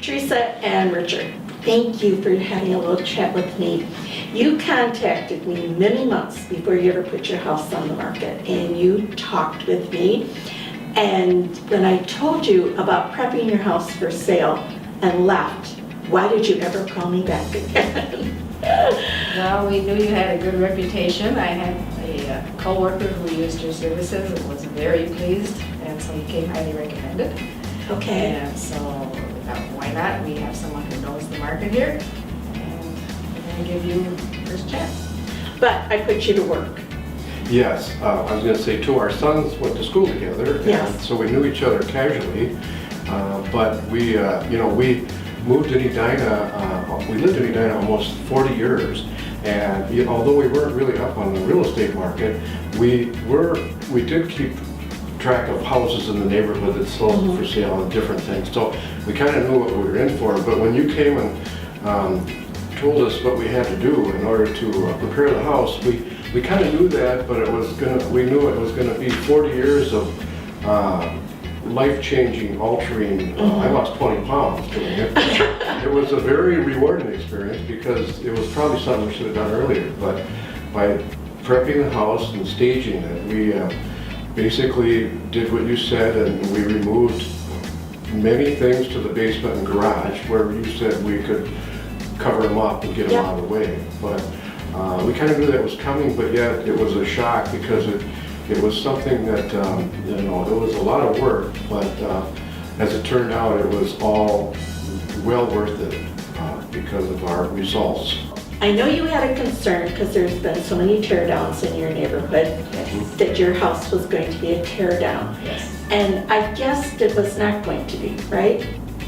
Teresa and Richard, thank you for having a little chat with me. You contacted me many months before you ever put your house on the market, and you talked with me. And when I told you about prepping your house for sale and left, why did you ever call me back again? Well, we knew you had a good reputation. I had a co-worker who used your services and was very pleased, and so he came highly recommended. Okay. And so we thought, why not? We have someone who knows the market here, and we're going to give you first chance. But I put you to work. Yes, I was going to say too, our sons went to school together, and Yes. so we knew each other casually. But we, we moved to Edina, we lived in Edina almost 40 years, and although we weren't really up on the real estate market, we did keep track of houses in the neighborhood that sold for sale and different things. So we kind of knew what we were in for. But when you came and told us what we had to do in order to prepare the house, we kind of knew that, but we knew it was gonna be 40 years of life-changing, altering. I lost 20 pounds doing it. It was a very rewarding experience because it was probably something we should have done earlier. But by prepping the house and staging it, we basically did what you said, and we removed many things to the basement and garage where you said we could cover them up and get them out of the way. But we kind of knew that was coming, but yet it was a shock because it was something that, it was a lot of work, but as it turned out, it was all well worth it because of our results. I know you had a concern because there's been so many tear downs in your neighborhood that your house was going to be a tear down. Yes. And I guessed it was not going to be, right?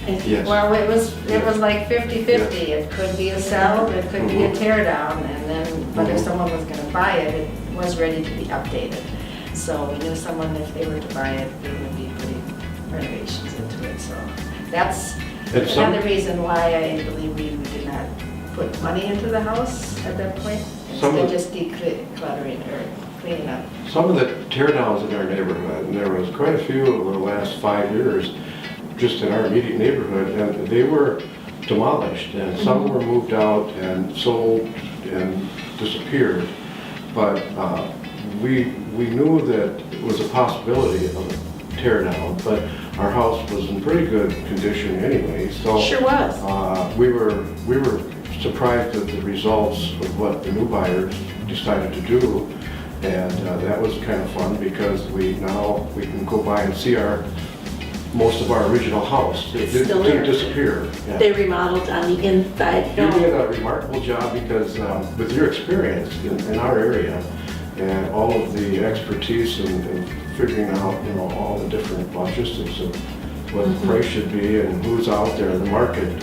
Yes. Well, it was like 50-50. It could be a sell, it could be a tear down, and then, but if someone was going to buy it, it was ready to be updated. So we knew someone, if they were to buy it, they would be putting renovations into it. So that's another reason why I believe we did not put money into the house at that point, instead of just decluttering or cleaning up. Some of the tear downs in our neighborhood, and there was quite a few over the last 5 years, just in our immediate neighborhood, and they were demolished, and some were moved out and sold and disappeared. But we knew that it was a possibility of a tear down, but our house was in pretty good condition anyway. So Sure was. we were surprised at the results of what the new buyers decided to do, and that was kind of fun because we can go by and see most of our original house. It still didn't there. disappear. Yeah. They remodeled on the inside. You did a remarkable job because with your experience in our area and all of the expertise in figuring out, all the different logistics of what the price should be and who's out there in the market,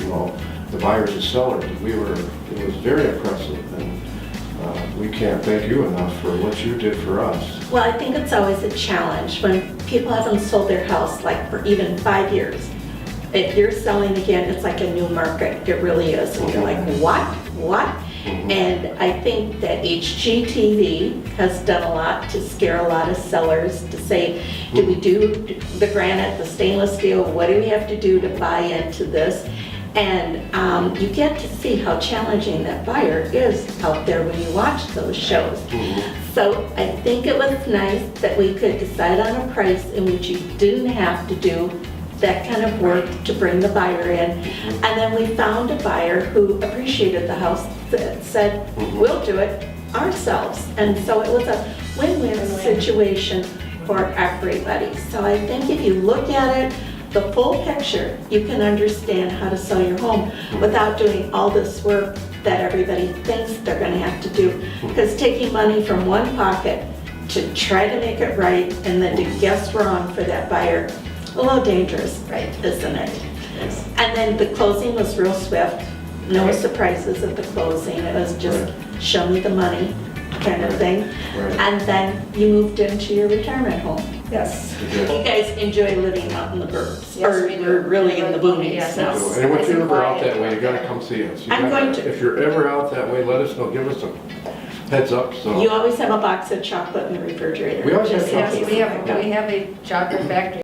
the buyers and sellers, it was very impressive, and we can't thank you enough for what you did for us. Well, I think it's always a challenge when people haven't sold their house like for even 5 years. If you're selling again, it's like a new market. It really is. And you're like, what? And I think that HGTV has done a lot to scare a lot of sellers to say, do we do the granite, the stainless steel? What do we have to do to buy into this? And you get to see how challenging that buyer is out there when you watch those shows. So I think it was nice that we could decide on a price in which you didn't have to do that kind of work to bring the buyer in. And then we found a buyer who appreciated the house, that said, we'll do it ourselves. And so it was a win-win situation for everybody. So I think if you look at it, the full picture, you can understand how to sell your home without doing all this work that everybody thinks they're going to have to do. Because taking money from one pocket to try to make it right and then to guess wrong for that buyer, a little dangerous, right, isn't it? Yes. And then the closing was real swift. No surprises at the closing. It was just show me the money kind of thing. Right. And then you moved into your retirement home. Yes. You guys enjoy living out in the burbs, Yes, or we do. you're really in the boonies Yes, now. yes. And if you're ever out that way, you gotta come see us. I'm going to. If you're ever out that way, let us know, give us a heads up, so. You always have a box of chocolate in the refrigerator. We always have just in chocolate. Yes, case. we have a chocolate factory